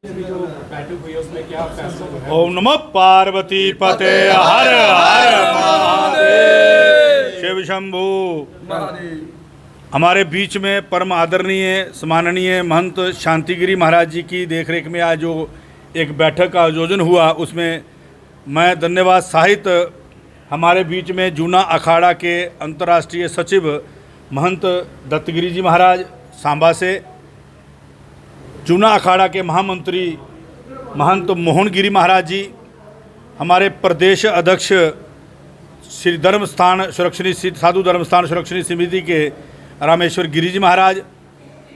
अभी जो बैठक हुई है उसमें क्या फैसला हुआ है? ओम नमः पार्वती पते हर हर महादेव शिव शंभू। हमारे बीच में परम आदरणीय सम्माननीय महंत शांतिगिरी महाराज जी की देखरेख में आज जो एक बैठक का आयोजन हुआ, उसमें मैं धन्यवाद साहित हमारे बीच में जूना अखाड़ा के अंतर्राष्ट्रीय सचिव महंत दत्तगिरी जी महाराज सांबा से, जूना अखाड़ा के महामंत्री महंत मोहनगिरी महाराज जी, हमारे प्रदेश अध्यक्ष श्री धर्मस्थान सुरक्षणी साधु धर्मस्थान सुरक्षणी समिति के रामेश्वर गिरी जी महाराज,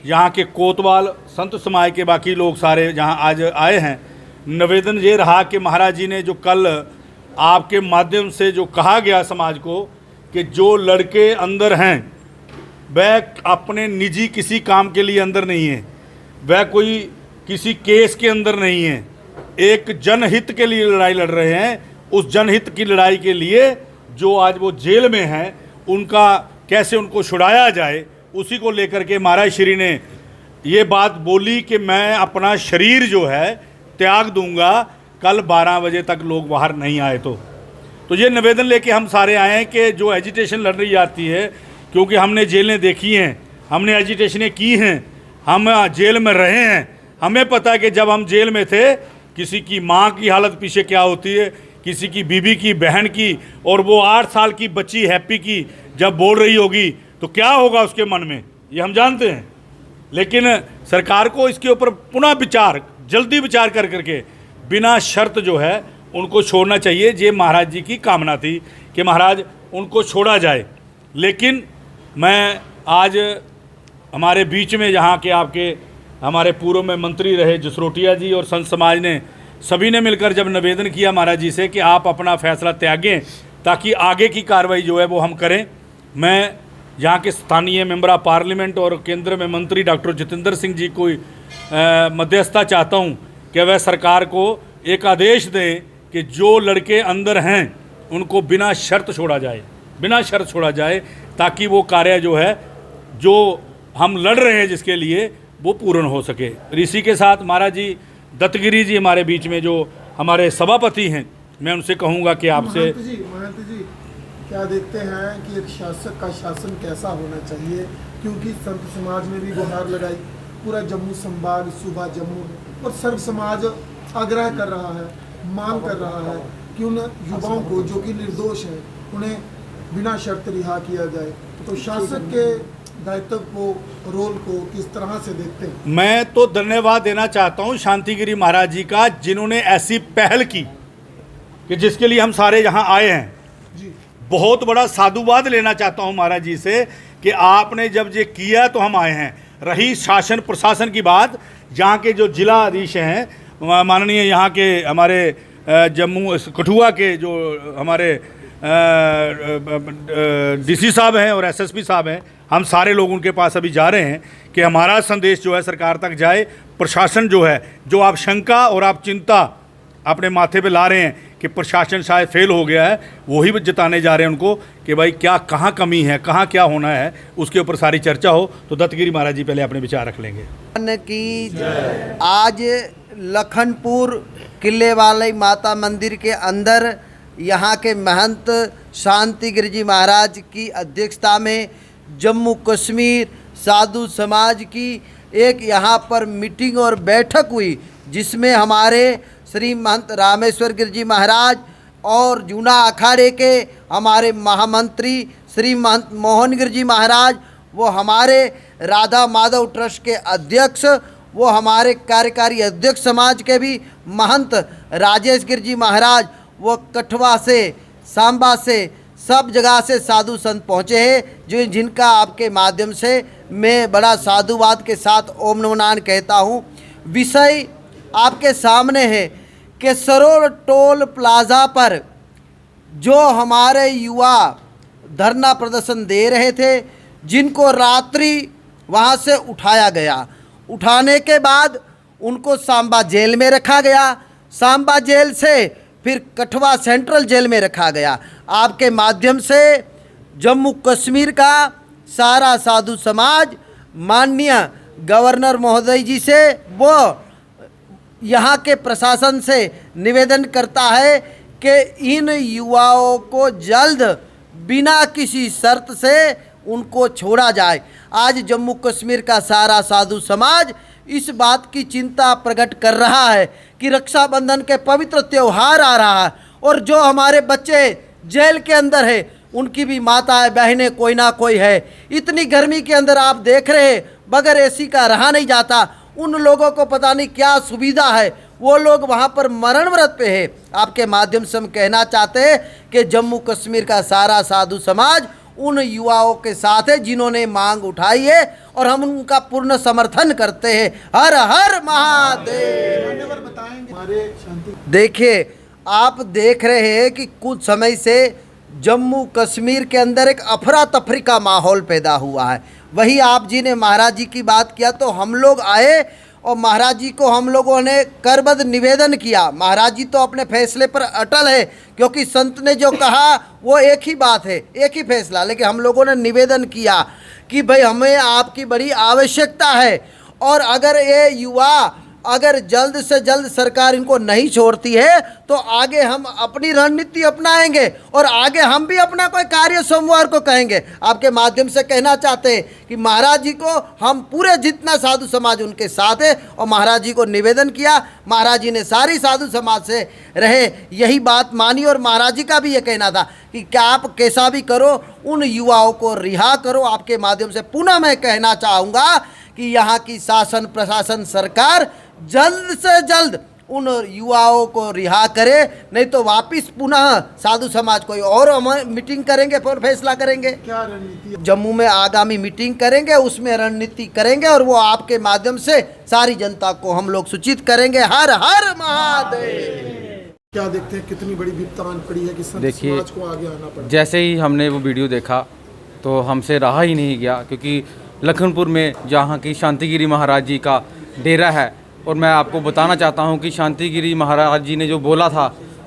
यहाँ के कोतवाल संत समाज के बाकी लोग सारे जहाँ आज आए हैं। निवेदन ये रहा कि महाराज जी ने जो कल आपके माध्यम से जो कहा गया समाज को कि जो लड़के अंदर हैं वह अपने निजी किसी काम के लिए अंदर नहीं है, वह कोई किसी केस के अंदर नहीं है, एक जनहित के लिए लड़ाई लड़ रहे हैं। उस जनहित की लड़ाई के लिए जो आज वो जेल में हैं, उनका कैसे उनको छुड़ाया जाए, उसी को लेकर के महाराज श्री ने ये बात बोली कि मैं अपना शरीर जो है त्याग दूंगा कल 12 बजे तक लोग बाहर नहीं आए तो ये निवेदन लेके हम सारे आए हैं कि जो एजिटेशन लड़ रही जाती है, क्योंकि हमने जेलें देखी हैं, हमने एजिटेशनें की हैं, हम जेल में रहे हैं, हमें पता है कि जब हम जेल में थे किसी की माँ की हालत पीछे क्या होती है, किसी की बीबी की, बहन की, और वो 8 साल की बच्ची हैप्पी की जब बोल रही होगी तो क्या होगा उसके मन में, ये हम जानते हैं। लेकिन सरकार को इसके ऊपर पुनः विचार, जल्दी विचार कर करके बिना शर्त जो है उनको छोड़ना चाहिए। ये महाराज जी की कामना थी कि महाराज उनको छोड़ा जाए। लेकिन मैं आज हमारे बीच में जहाँ के आपके हमारे पूर्व में मंत्री रहे जसरोटिया जी और संत समाज ने, सभी ने मिलकर जब निवेदन किया महाराज जी से कि आप अपना फैसला त्यागें ताकि आगे की कार्रवाई जो है वो हम करें। मैं यहाँ के स्थानीय मेंबर ऑफ पार्लियामेंट और केंद्र में मंत्री डॉक्टर जितेंद्र सिंह जी को मध्यस्थता चाहता हूँ कि वह सरकार को एक आदेश दें कि जो लड़के अंदर हैं उनको बिना शर्त छोड़ा जाए, बिना शर्त छोड़ा जाए, ताकि वो कार्य जो है जो हम लड़ रहे हैं जिसके लिए वो पूर्ण हो सके। ऋषि के साथ महाराज जी दत्तगिरी जी हमारे बीच में जो हमारे सभापति हैं, मैं उनसे कहूँगा कि आपसे महंत जी क्या देखते हैं कि एक शासक का शासन कैसा होना चाहिए, क्योंकि संत समाज ने भी गुहार लगाई, पूरा जम्मू संभाग, सूबा जम्मू और सर्व समाज आग्रह कर रहा है, मांग कर रहा है कि उन युवाओं को जो कि निर्दोष हैं उन्हें बिना शर्त रिहा किया जाए। तो शासक के दायित्व को, रोल को किस तरह से देखते हैं? मैं तो धन्यवाद देना चाहता हूं शांतिगिरी महाराज जी का, जिन्होंने ऐसी पहल की कि जिसके लिए हम सारे यहाँ आए हैं। जी, बहुत बड़ा साधुवाद लेना चाहता हूं महाराज जी से कि आपने जब ये किया तो हम आए हैं। रही शासन प्रशासन की बात, यहाँ के जो जिलाधीश हैं माननीय, यहाँ के हमारे जम्मू कठुआ के जो हमारे डीसी साहब हैं और एसएसपी साहब हैं, हम सारे लोग उनके पास अभी जा रहे हैं कि हमारा संदेश जो है सरकार तक जाए। प्रशासन जो है, जो आप शंका और आप चिंता अपने माथे पे ला रहे हैं कि प्रशासन शायद फेल हो गया है, वही जताने जा रहे हैं उनको कि भाई क्या कहाँ कमी है, कहाँ क्या होना है, उसके ऊपर सारी चर्चा हो। तो दत्तगिरी महाराज जी पहले अपने विचार रख लेंगे। की आज लखनपुर किले वाले माता मंदिर के अंदर यहाँ के महंत शांतिगिरी जी महाराज की अध्यक्षता में जम्मू कश्मीर साधु समाज की एक यहाँ पर मीटिंग और बैठक हुई, जिसमें हमारे श्री महंत रामेश्वर गिरी जी महाराज और जूना अखाड़े के हमारे महामंत्री श्री महंत मोहन गिरी जी महाराज, वो हमारे राधा माधव ट्रस्ट के अध्यक्ष, वो हमारे कार्यकारी अध्यक्ष समाज के भी महंत राजेश गिरी जी महाराज, वो कठवा से, सांबा से, सब जगह से साधु संत पहुँचे हैं, जो जिनका आपके माध्यम से मैं बड़ा साधुवाद के साथ ओम नमो नारायण कहता हूँ। विषय आपके सामने है कि सरोवर टोल प्लाजा पर जो हमारे युवा धरना प्रदर्शन दे रहे थे, जिनको रात्रि वहाँ से उठाया गया, उठाने के बाद उनको सांबा जेल में रखा गया, सांबा जेल से फिर कठवा सेंट्रल जेल में रखा गया। आपके माध्यम से जम्मू कश्मीर का सारा साधु समाज माननीय गवर्नर महोदय जी से वो यहाँ के प्रशासन से निवेदन करता है कि इन युवाओं को जल्द बिना किसी शर्त से उनको छोड़ा जाए। आज जम्मू कश्मीर का सारा साधु समाज इस बात की चिंता प्रकट कर रहा है कि रक्षाबंधन के पवित्र त्यौहार आ रहा है और जो हमारे बच्चे जेल के अंदर है उनकी भी माताएं बहनें कोई ना कोई है। इतनी गर्मी के अंदर आप देख रहे हैं बगैर एसी का रहा नहीं जाता। उन लोगों को पता नहीं क्या सुविधा है, वो लोग वहाँ पर मरण व्रत पे है। आपके माध्यम से हम कहना चाहते हैं कि जम्मू कश्मीर का सारा साधु समाज उन युवाओं के साथ है जिन्होंने मांग उठाई है और हम उनका पूर्ण समर्थन करते हैं। हर हर महादेव। मान्यवर बताएंगे हमारे शांति। देखिए, आप देख रहे हैं कि कुछ समय से जम्मू कश्मीर के अंदर एक अफरा तफरी का माहौल पैदा हुआ है। वही आप जी ने महाराज जी की बात किया तो हम लोग आए और महाराज जी को हम लोगों ने करबद्ध निवेदन किया। महाराज जी तो अपने फैसले पर अटल है क्योंकि संत ने जो कहा वो एक ही बात है, एक ही फैसला। लेकिन हम लोगों ने निवेदन किया कि भाई हमें आपकी बड़ी आवश्यकता है और अगर ये युवा अगर जल्द से जल्द सरकार इनको नहीं छोड़ती है तो आगे हम अपनी रणनीति अपनाएंगे और आगे हम भी अपना कोई कार्य सोमवार को कहेंगे। आपके माध्यम से कहना चाहते हैं कि महाराज जी को हम पूरे जितना साधु समाज उनके साथ है और महाराज जी को निवेदन किया। महाराज जी ने सारी साधु समाज से रहे यही बात मानी और महाराज जी का भी ये कहना था कि क्या आप कैसा भी करो उन युवाओं को रिहा करो। आपके माध्यम से पुनः मैं कहना चाहूँगा कि यहाँ की शासन प्रशासन सरकार जल्द से जल्द उन युवाओं को रिहा करे, नहीं तो वापस पुनः साधु समाज कोई और मीटिंग करेंगे फिर फैसला करेंगे। क्या रणनीति? जम्मू में आगामी मीटिंग करेंगे, उसमें रणनीति करेंगे और वो आपके माध्यम से सारी जनता को हम लोग सूचित करेंगे। हर हर महादेव। क्या देखते हैं कितनी बड़ी विपत्तान पड़ी है कि संत देखिए, समाज को आगे आना पड़ा। जैसे ही हमने वो वीडियो देखा तो हमसे रहा ही नहीं गया, क्योंकि लखनपुर में जहाँ की शांतिगिरी महाराज जी का डेरा है और मैं आपको बताना चाहता हूँ कि शांतिगिरी महाराज जी ने जो बोला था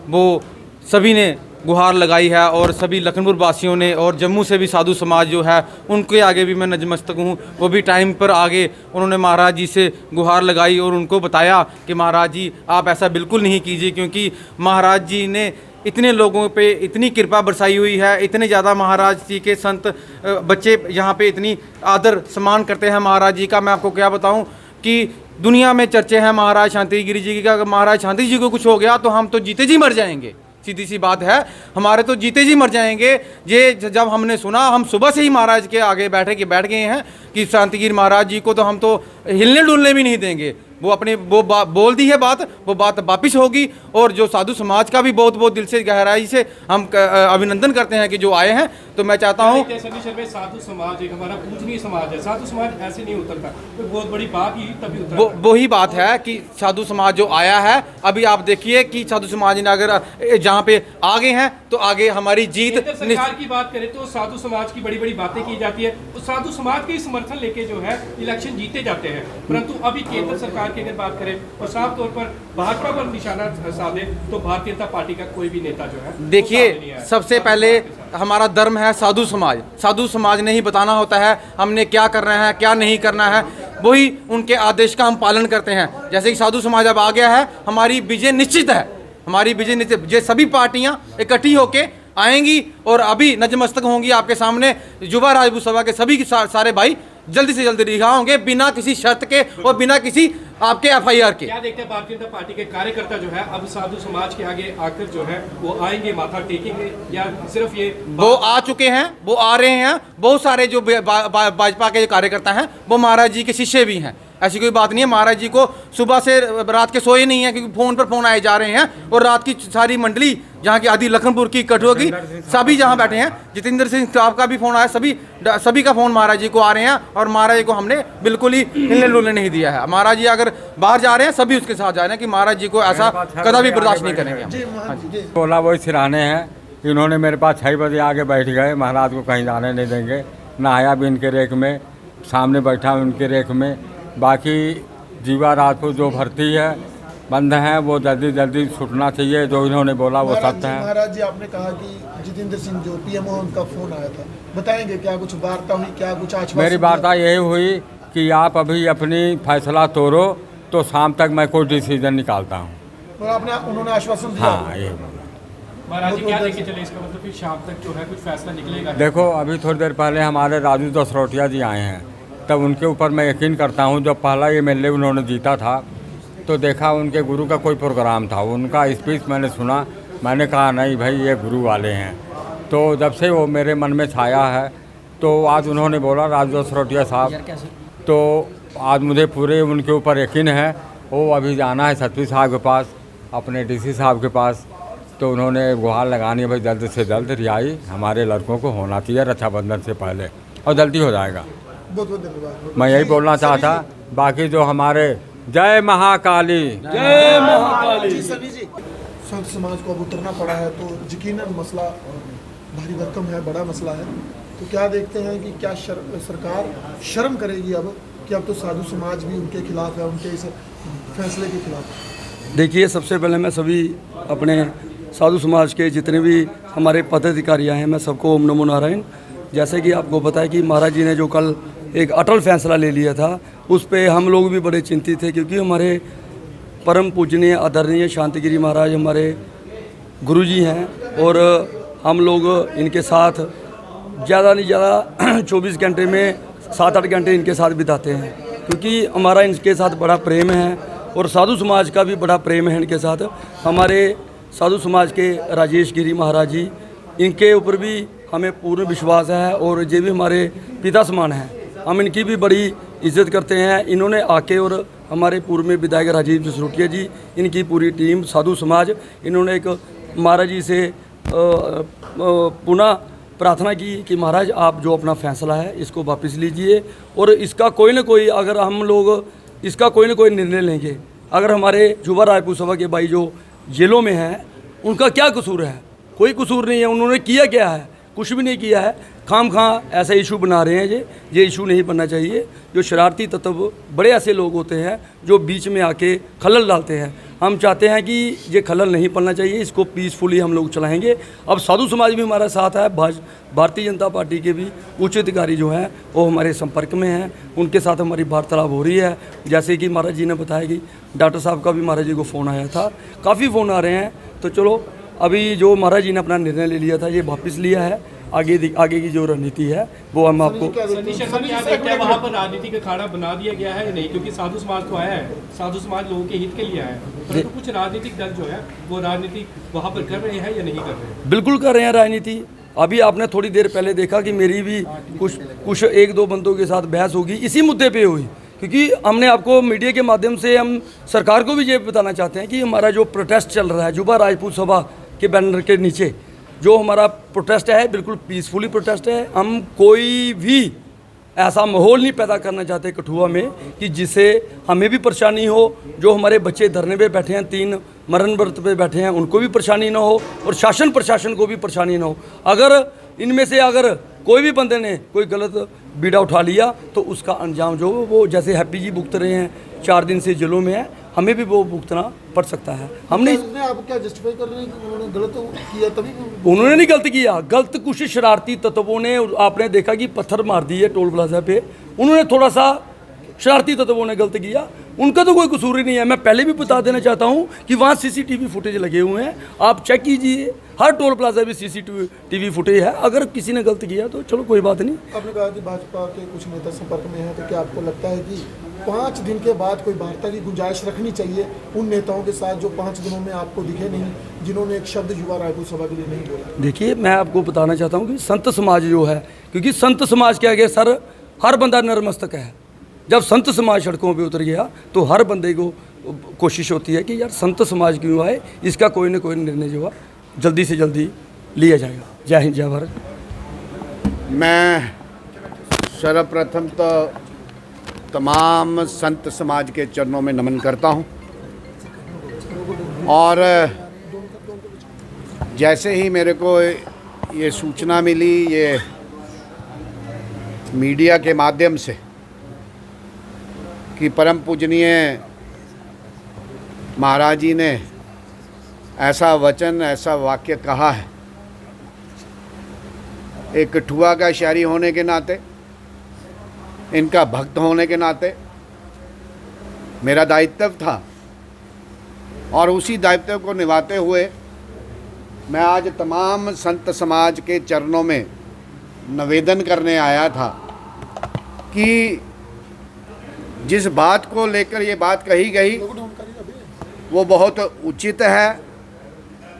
वो सभी ने गुहार लगाई है और सभी लखनपुर वासियों ने और जम्मू से भी साधु समाज जो है उनके आगे भी मैं नतमस्तक हूँ। वो भी टाइम पर आगे उन्होंने महाराज जी से गुहार लगाई और उनको बताया कि महाराज जी आप ऐसा बिल्कुल नहीं कीजिए, क्योंकि महाराज जी ने इतने लोगों पे इतनी कृपा बरसाई हुई है, इतने ज़्यादा महाराज जी के संत बच्चे यहाँ पे इतनी आदर सम्मान करते हैं महाराज जी का। मैं आपको क्या बताऊँ कि दुनिया में चर्चे हैं महाराज शांतिगिरी जी की। अगर महाराज शांति जी को कुछ हो गया तो हम तो जीते जी मर जाएंगे, सीधी सी बात है, हमारे तो जीते जी मर जाएंगे। ये जब हमने सुना, हम सुबह से ही महाराज के आगे बैठ गए हैं कि शांतिगिरी महाराज जी को तो हम तो हिलने डुलने भी नहीं देंगे। वो अपने बोल दी है बात, वो बात वापिस होगी। और जो साधु समाज का भी बहुत बहुत दिल से गहराई से हम अभिनंदन करते हैं कि जो आए हैं। तो मैं चाहता हूँ साधु समाज एक हमारा पूजनीय समाज है, साधु समाज ऐसे नहीं उतरता, तो बहुत बड़ी बात ही तभी उतरता। वही बात है कि साधु समाज जो आया है, अभी आप देखिए कि साधु समाज ने अगर जहाँ पे आगे हैं तो आगे हमारी जीत। सरकार की बात करें तो साधु समाज की बड़ी बड़ी बातें की जाती है, तो साधु समाज के समर्थन लेके जो है इलेक्शन जीते जाते हैं। परंतु अभी केंद्र सरकार की अगर बात करें और साफ तौर पर भाजपा पर निशाना साधे तो भारतीय जनता पार्टी का कोई भी नेता जो है, देखिए सबसे पहले हमारा धर्म है साधु समाज। साधु समाज ने ही बताना होता है हमने क्या करना है क्या नहीं करना है, वही उनके आदेश का हम पालन करते हैं। जैसे कि साधु समाज अब आ गया है, हमारी विजय निश्चित है, हमारी विजय निश्चित। ये सभी पार्टियां इकट्ठी होके आएंगी और अभी नतमस्तक होंगी आपके सामने। युवा राजपूत सभा के सभी सारे भाई जल्दी से जल्दी रिहा होंगे बिना किसी शर्त के और बिना किसी आपके एफआईआर के। क्या देखते हैं भारतीय जनता पार्टी के कार्यकर्ता जो है अब साधु समाज के आगे आकर जो है वो आएंगे, माथा टेकेंगे, या सिर्फ ये वो आ चुके हैं, वो आ रहे हैं। बहुत सारे जो भाजपा के कार्यकर्ता हैं वो महाराज जी के शिष्य भी हैं, ऐसी कोई बात नहीं है। महाराज जी को सुबह से रात के सोए नहीं है, क्योंकि फ़ोन पर फ़ोन आए जा रहे हैं और रात की सारी मंडली जहाँ की आदि लखनपुर की कठुआ की सभी जहाँ बैठे हैं, जितेंद्र सिंह साहब का भी फ़ोन आया, सभी का फ़ोन महाराज जी को आ रहे हैं। और महाराज जी को हमने बिल्कुल ही हिलने डुलने नहीं दिया है। महाराज जी अगर बाहर जा रहे हैं सभी उसके साथ जा रहे हैं कि महाराज जी को ऐसा कदा भी बर्दाश्त नहीं करेंगे। बोला वही सिराने हैं, इन्होंने मेरे पास 6 बजे आगे बैठ गए, महाराज को कहीं जाने नहीं देंगे। नहाया भी इनके रेख में, सामने बैठा उनके रेख में। बाकी जीवा राजपूत जो भर्ती है बंद है, वो जल्दी जल्दी छूटना चाहिए। जो इन्होंने बोला वो सत्य है। महाराज जी आपने कहा कि जितेंद्र सिंह जो पीएमओ उनका फोन आया था, बताएंगे क्या कुछ वार्ता हुई, क्या कुछ आश्वासन? मेरी वार्ता यही हुई कि आप अभी अपनी फैसला तोड़ो तो शाम तक मैं कोई डिसीजन निकालता हूँ। और उन्होंने आश्वासन दिया। हाँ, ये महाराज जी क्या लेके चले, इसका मतलब फिर शाम तक जो है कुछ फैसला निकलेगा? देखो, अभी थोड़ी देर पहले हमारे राजू दसरोटिया जी आए हैं, तब उनके ऊपर मैं यकीन करता हूँ। जब पहला MLA उन्होंने जीता था तो देखा उनके गुरु का कोई प्रोग्राम था, उनका स्पीच मैंने सुना, मैंने कहा नहीं भाई ये गुरु वाले हैं। तो जब से वो मेरे मन में छाया है, तो आज उन्होंने बोला राजू दसरोटिया साहब, तो आज मुझे पूरे उनके ऊपर यकीन है। वो अभी जाना है सतवी साहब के पास, अपने DC साहब के पास, तो उन्होंने गुहार लगानी है भाई जल्द से जल्द रिहाई हमारे लड़कों को होना चाहिए रक्षाबंधन से पहले, और जल्दी हो जाएगा। बहुत बहुत धन्यवाद। मैं यही बोलना चाहता। बाकी जो हमारे जय महाकाली, जय महाकाली। जी सनी जी, संत समाज को अब उतरना पड़ा है तो यकीनन मसला भारी भरकम है, बड़ा मसला है। तो क्या देखते हैं कि क्या सरकार शर्म करेगी अब कि अब तो साधु समाज भी उनके खिलाफ है, उनके इस फैसले के खिलाफ है? देखिए, सबसे पहले मैं सभी अपने साधु समाज के जितने भी हमारे पदाधिकारी आए हैं, मैं सबको ओम नमो नारायण। जैसे कि आपको पता है कि महाराज जी ने जो कल एक अटल फैसला ले लिया था, उस पे हम लोग भी बड़े चिंतित थे, क्योंकि हमारे परम पूजनीय आदरणीय शांतिगिरी महाराज हमारे गुरुजी हैं और हम लोग इनके साथ ज़्यादा नहीं ज़्यादा 24 घंटे में 7-8 घंटे इनके साथ बिताते हैं, क्योंकि हमारा इनके साथ बड़ा प्रेम है और साधु समाज का भी बड़ा प्रेम है इनके साथ। हमारे साधु समाज के राजेश गिरी महाराज जी, इनके ऊपर भी हमें पूर्ण विश्वास है और ये भी हमारे पिता समान हैं, हम इनकी भी बड़ी इज्जत करते हैं। इन्होंने आके और हमारे पूर्व में विधायक राजीव दसरोटिया जी, इनकी पूरी टीम साधु समाज, इन्होंने एक महाराज जी से पुनः प्रार्थना की कि महाराज आप जो अपना फैसला है इसको वापस लीजिए और इसका कोई ना कोई, अगर हम लोग इसका कोई ना कोई निर्णय लेंगे। अगर हमारे युवा रायपुर सभा के भाई जो जेलों में हैं, उनका क्या कसूर है? कोई कसूर नहीं है। उन्होंने किया क्या है? कुछ भी नहीं किया है। खाम खा ऐसा इशू बना रहे हैं। ये इशू नहीं बनना चाहिए। जो शरारती तत्व बड़े ऐसे लोग होते हैं जो बीच में आके खलल डालते हैं। हम चाहते हैं कि ये खलल नहीं पड़ना चाहिए, इसको पीसफुली हम लोग चलाएंगे। अब साधु समाज भी हमारा साथ है, भारतीय जनता पार्टी के भी उच्च अधिकारी जो हैं वो हमारे संपर्क में हैं, उनके साथ हमारी वार्तालाप हो रही है। जैसे कि महाराज जी ने बताया कि डॉक्टर साहब का भी महाराज जी को फ़ोन आया था, काफ़ी फ़ोन आ रहे हैं। तो चलो, अभी जो महाराज जी ने अपना निर्णय ले लिया था ये वापस लिया है। आगे की जो रणनीति है वो हम आपको सनी शर्मा क्या देखते हैं, वहाँ पर राजनीति का अखाड़ा बना दिया गया है या नहीं? क्योंकि साधु समाज तो आया है, साधु समाज लोगों के हित के लिए आया है, परंतु कुछ राजनीतिक दल जो है वो राजनीति वहाँ पर कर रहे हैं या नहीं कर रहे हैं? बिल्कुल कर रहे हैं राजनीति। अभी आपने थोड़ी देर पहले देखा कि मेरी भी कुछ 1-2 बंदों के साथ बहस होगी, इसी मुद्दे पे हुई। क्योंकि हमने आपको मीडिया के माध्यम से हम सरकार को भी ये बताना चाहते हैं कि हमारा जो प्रोटेस्ट चल रहा है युवा राजपूत सभा के बैनर के नीचे, जो हमारा प्रोटेस्ट है बिल्कुल पीसफुली प्रोटेस्ट है। हम कोई भी ऐसा माहौल नहीं पैदा करना चाहते कठुआ में कि जिससे हमें भी परेशानी हो, जो हमारे बच्चे धरने पे बैठे हैं, 3 मरण व्रत पे बैठे हैं, उनको भी परेशानी ना हो और शासन प्रशासन को भी परेशानी ना हो। अगर इनमें से अगर कोई भी बंदे ने कोई गलत बीड़ा उठा लिया तो उसका अंजाम जो वो, जैसे हैप्पी जी भुगत रहे हैं 4 दिन से जेलों में है, हमें भी वो भुगतना पड़ सकता है। हमने आप क्या जस्टिफाई कर रहे हैं कि उन्होंने गलत किया? तभी उन्होंने नहीं गलत किया, गलत कुछ शरारती तत्वों ने, आपने देखा कि पत्थर मार दिए टोल प्लाजा पे, उन्होंने थोड़ा सा शरारती तत्वों ने गलत किया, उनका तो कोई कसूर ही नहीं है। मैं पहले भी बता देना चाहता हूं कि वहाँ CCTV फुटेज लगे हुए हैं, आप चेक कीजिए, हर टोल प्लाजा भी CCTV फुटेज है। अगर किसी ने गलत किया तो चलो कोई बात नहीं। आपने कहा कि भाजपा के कुछ नेता संपर्क में हैं, तो क्या आपको लगता है कि 5 दिन के बाद कोई वार्ता की गुंजाइश रखनी चाहिए उन नेताओं के साथ जो 5 दिनों में आपको दिखे नहीं, जिन्होंने एक शब्द युवा रायपुर सभा के लिए नहीं बोला? देखिए, मैं आपको बताना चाहता हूँ कि संत समाज जो है, क्योंकि संत समाज के आगे सर हर बंदा नतमस्तक है। जब संत समाज सड़कों पे उतर गया तो हर बंदे को कोशिश होती है कि यार संत समाज क्यों आए, इसका कोई ना कोई निर्णय जो है जल्दी से जल्दी लिया जाएगा। जय हिंद, जय भारत। मैं सर्वप्रथम तो तमाम संत समाज के चरणों में नमन करता हूं, और जैसे ही मेरे को ये सूचना मिली, ये मीडिया के माध्यम से, कि परम पूजनीय महाराज जी ने ऐसा वचन, ऐसा वाक्य कहा है, एक कठुआ का शहरी होने के नाते, इनका भक्त होने के नाते, मेरा दायित्व था और उसी दायित्व को निभाते हुए मैं आज तमाम संत समाज के चरणों में निवेदन करने आया था कि जिस बात को लेकर ये बात कही गई वो बहुत उचित है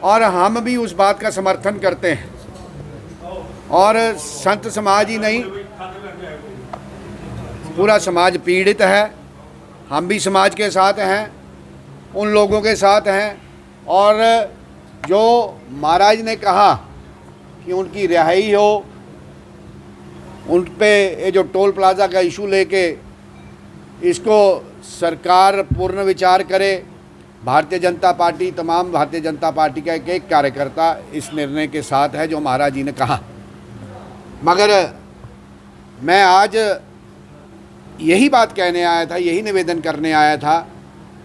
और हम भी उस बात का समर्थन करते हैं। और संत समाज ही नहीं, पूरा समाज पीड़ित है। हम भी समाज के साथ हैं, उन लोगों के साथ हैं। और जो महाराज ने कहा कि उनकी रिहाई हो, उन पे ये जो टोल प्लाज़ा का इशू लेके इसको सरकार पूर्ण विचार करे। भारतीय जनता पार्टी, तमाम भारतीय जनता पार्टी का एक एक कार्यकर्ता इस निर्णय के साथ है जो महाराज जी ने कहा। मगर मैं आज यही बात कहने आया था, यही निवेदन करने आया था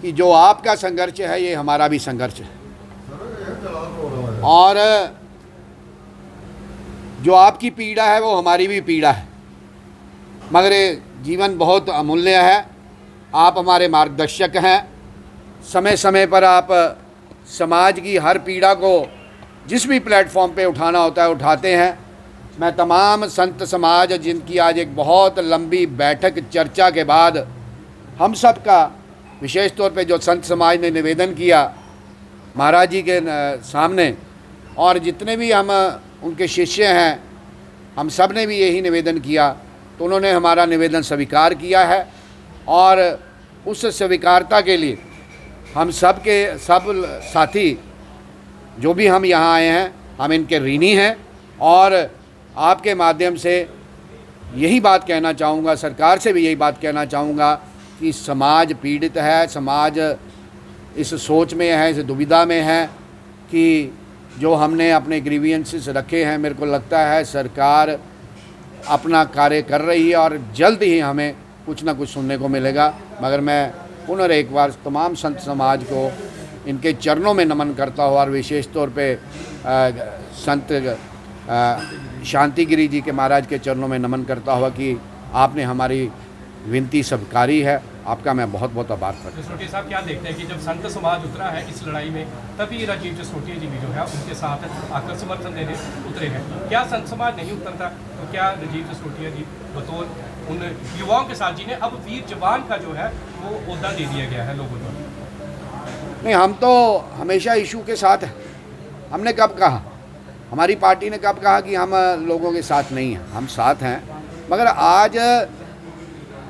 कि जो आपका संघर्ष है ये हमारा भी संघर्ष है और जो आपकी पीड़ा है वो हमारी भी पीड़ा है। मगर ये जीवन बहुत अमूल्य है। आप हमारे मार्गदर्शक हैं। समय समय पर आप समाज की हर पीड़ा को जिस भी प्लेटफॉर्म पे उठाना होता है उठाते हैं। मैं तमाम संत समाज जिनकी आज एक बहुत लंबी बैठक चर्चा के बाद हम सब का विशेष तौर पे जो संत समाज ने निवेदन किया महाराज जी के सामने और जितने भी हम उनके शिष्य हैं, हम सब ने भी यही निवेदन किया तो उन्होंने हमारा निवेदन स्वीकार किया है। और उस स्वीकारता के लिए हम सब के सब साथी जो भी हम यहाँ आए हैं हम इनके ऋणी हैं। और आपके माध्यम से यही बात कहना चाहूँगा, सरकार से भी यही बात कहना चाहूँगा कि समाज पीड़ित है, समाज इस सोच में है, इस दुविधा में है कि जो हमने अपने ग्रीवियंसेस रखे हैं, मेरे को लगता है सरकार अपना कार्य कर रही है और जल्द ही हमें कुछ ना कुछ सुनने को मिलेगा। मगर मैं पुनः एक बार तमाम संत समाज को इनके चरणों में नमन करता हूँ और विशेष तौर पे संत शांतिगिरी जी के महाराज के चरणों में नमन करता हुआ कि आपने हमारी विनती स्वीकारी है। आपका मैं बहुत बहुत आभार करता हूँ। जसरोटिया साहब क्या देखते हैं कि जब संत समाज उतरा है इस लड़ाई में तभी राजीव जसरोटिया जी भी जो है उनके साथ आकर समर्थन देने उतरे हैं। क्या संत समाज नहीं उतरता तो क्या राजीव जसरोटिया जी बतौर उन युवाओं के साथ जिन्हें अब वीर जवान का जो है वो ओहदा दे दिया गया है लोगों द्वारा? नहीं, हम तो हमेशा इशू के साथ हैं। हमने कब कहा, हमारी पार्टी ने कब कहा कि हम लोगों के साथ नहीं हैं? हम साथ हैं। मगर आज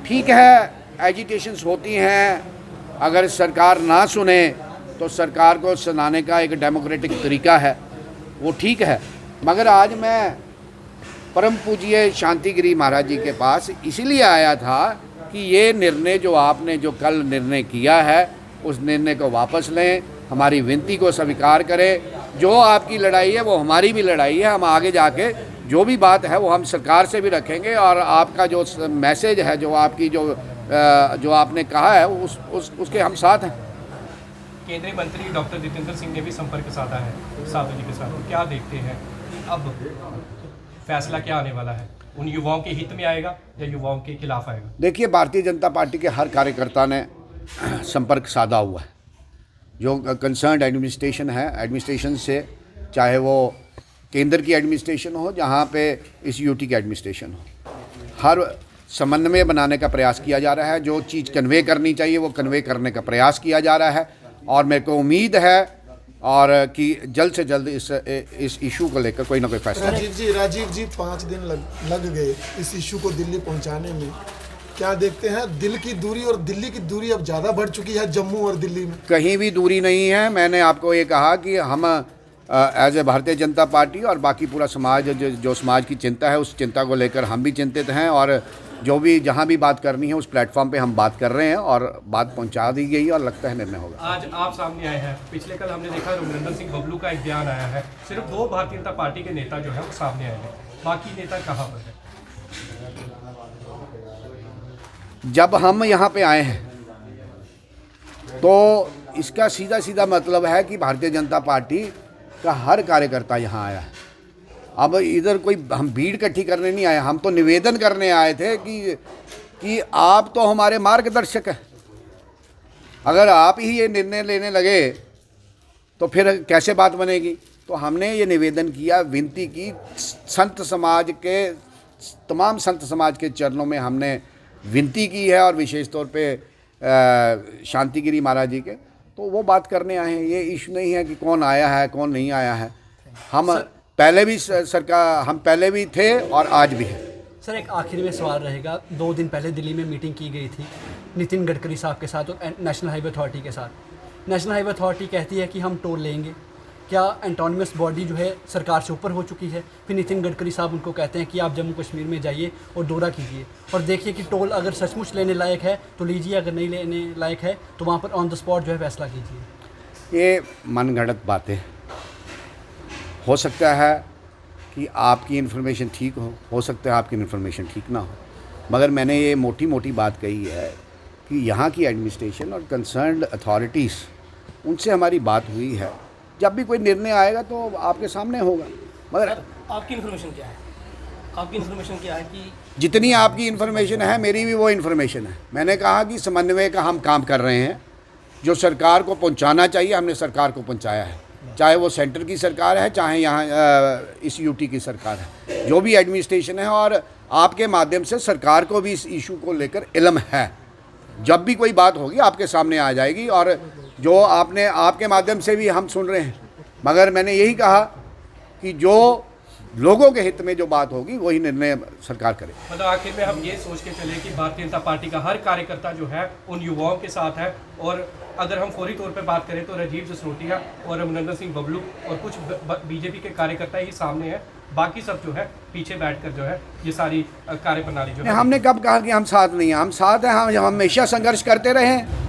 ठीक है एजिटेशंस होती हैं, अगर सरकार ना सुने तो सरकार को सुनाने का एक डेमोक्रेटिक तरीका है, वो ठीक है। मगर आज मैं परम पूज्य शांतिगिरी महाराज जी के पास इसीलिए आया था कि ये निर्णय जो आपने जो कल निर्णय किया है उस निर्णय को वापस लें, हमारी विनती को स्वीकार करें। जो आपकी लड़ाई है वो हमारी भी लड़ाई है। हम आगे जाके जो भी बात है वो हम सरकार से भी रखेंगे और आपका जो मैसेज है, जो आपकी जो आपने कहा है उसके हम साथ हैं। केंद्रीय मंत्री डॉक्टर जितेंद्र सिंह ने भी संपर्क साधा है साधु जी के साथ। क्या देखते हैं अब फैसला क्या आने वाला है? उन युवाओं के हित में आएगा या युवाओं के खिलाफ आएगा? देखिए, भारतीय जनता पार्टी के हर कार्यकर्ता ने संपर्क साधा हुआ है। जो कंसर्न्ड एडमिनिस्ट्रेशन है, एडमिनिस्ट्रेशन से, चाहे वो केंद्र की एडमिनिस्ट्रेशन हो, जहाँ पे इस यूटी की एडमिनिस्ट्रेशन हो, हर समन्वय बनाने का प्रयास किया जा रहा है। जो चीज़ कन्वे करनी चाहिए वो कन्वे करने का प्रयास किया जा रहा है। और मेरे को उम्मीद है और कि जल्द से जल्द इस इशू को लेकर कोई ना कोई फैसला। राजीव जी 5 दिन लग गए इस इशू को दिल्ली पहुंचाने में। क्या देखते हैं, दिल की दूरी और दिल्ली की दूरी अब ज़्यादा बढ़ चुकी है जम्मू और दिल्ली में? कहीं भी दूरी नहीं है। मैंने आपको ये कहा कि हम as a Bharatiya Janata party और बाकी पूरा समाज जो समाज की चिंता है उस चिंता को लेकर हम भी चिंतित हैं और जो भी जहाँ भी बात करनी है उस प्लेटफॉर्म पे हम बात कर रहे हैं और बात पहुँचा दी गई और लगता है निर्णय होगा। आज आप सामने आए हैं, पिछले कल हमने देखा रघुनंदन सिंह बबलू का एक बयान आया है। सिर्फ 2 भारतीय जनता पार्टी के नेता जो है वो सामने आए हैं, बाकी नेता कहाँ पर है? जब हम यहाँ पे आए हैं तो इसका सीधा सीधा मतलब है कि भारतीय जनता पार्टी का हर कार्यकर्ता यहाँ आया है। अब इधर कोई हम भीड़ इकट्ठी करने नहीं आए, हम तो निवेदन करने आए थे कि आप तो हमारे मार्गदर्शक हैं। अगर आप ही ये निर्णय लेने लगे तो फिर कैसे बात बनेगी। तो हमने ये निवेदन किया, विनती की, संत समाज के, तमाम संत समाज के चरणों में हमने विनती की है, और विशेष तौर पे शांतिगिरी महाराज जी के, तो वो बात करने आए हैं। ये इशू नहीं है कि कौन आया है कौन नहीं आया है। हम पहले भी सरकार, हम पहले भी थे और आज भी है। सर, एक आखिरी में सवाल रहेगा। 2 दिन पहले दिल्ली में मीटिंग की गई थी नितिन गडकरी साहब के साथ और नेशनल हाईवे अथॉरिटी के साथ। नेशनल हाईवे अथॉरिटी कहती है कि हम टोल लेंगे। क्या एंटोनिमस बॉडी जो है सरकार से ऊपर हो चुकी है? फिर नितिन गडकरी साहब उनको कहते हैं कि आप जम्मू कश्मीर में जाइए और दौरा कीजिए और देखिए कि टोल अगर सचमुच लेने लायक है तो लीजिए, अगर नहीं लेने लायक है तो वहाँ पर ऑन द स्पॉट जो है फैसला कीजिए। ये मनगढ़ंत बातें। हो सकता है कि आपकी इन्फॉर्मेशन ठीक हो सकता है आपकी इन्फॉर्मेशन ठीक ना हो, मगर मैंने ये मोटी मोटी बात कही है कि यहाँ की एडमिनिस्ट्रेशन और कंसर्न्ड अथॉरिटीज़, उनसे हमारी बात हुई है। जब भी कोई निर्णय आएगा तो आपके सामने होगा। मगर आपकी इन्फॉर्मेशन क्या है? आपकी इन्फॉर्मेशन क्या है कि जितनी आपकी इन्फॉर्मेशन है मेरी भी वो इन्फॉर्मेशन है। मैंने कहा कि समन्वय का हम काम कर रहे हैं, जो सरकार को पहुंचाना चाहिए हमने सरकार को पहुंचाया है, चाहे वो सेंटर की सरकार है चाहे यहाँ इस यूटी की सरकार है, जो भी एडमिनिस्ट्रेशन है। और आपके माध्यम से सरकार को भी इस इशू को लेकर इल्म है। जब भी कोई बात होगी आपके सामने आ जाएगी, और जो आपने, आपके माध्यम से भी हम सुन रहे हैं। मगर मैंने यही कहा कि जो लोगों के हित में जो बात होगी वही निर्णय सरकार करे। मतलब आखिर में हम ये सोच के चले कि भारतीय जनता पार्टी का हर कार्यकर्ता जो है उन युवाओं के साथ है, और अगर हम फौरी तौर पे बात करें तो राजीव जसरोटिया और अमरिंदर सिंह बबलू और कुछ बीजेपी के कार्यकर्ता ही सामने हैं, बाकी सब जो है पीछे बैठकर जो है ये सारी कार्यप्रणाली जो है। हमने कब कहा कि हम साथ नहीं हैं? हम साथ हैं। हम हमेशा संघर्ष करते रहे हैं।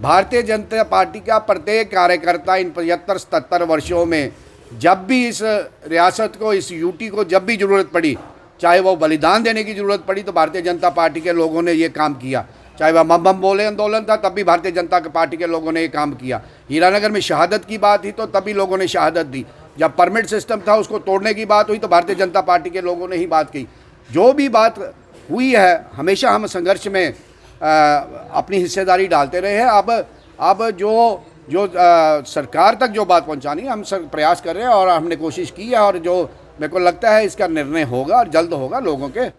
भारतीय जनता पार्टी का प्रत्येक कार्यकर्ता इन 75-77 वर्षों में जब भी इस रियासत को, इस यूटी को जब भी ज़रूरत पड़ी, चाहे वो बलिदान देने की ज़रूरत पड़ी, तो भारतीय जनता पार्टी के लोगों ने ये काम किया। चाहे वह बम बम बोले आंदोलन था, तब भी भारतीय जनता पार्टी के लोगों ने ये काम किया। हीरानगर में शहादत की बात थी तो तभी लोगों ने शहादत दी। जब परमिट सिस्टम था उसको तोड़ने की बात हुई तो भारतीय जनता पार्टी के लोगों ने ही बात की। जो भी बात हुई है हमेशा हम संघर्ष में अपनी हिस्सेदारी डालते रहे हैं। अब जो सरकार तक जो बात पहुंचानी है हम प्रयास कर रहे हैं और हमने कोशिश की है, और जो मेरे को लगता है इसका निर्णय होगा और जल्द होगा लोगों के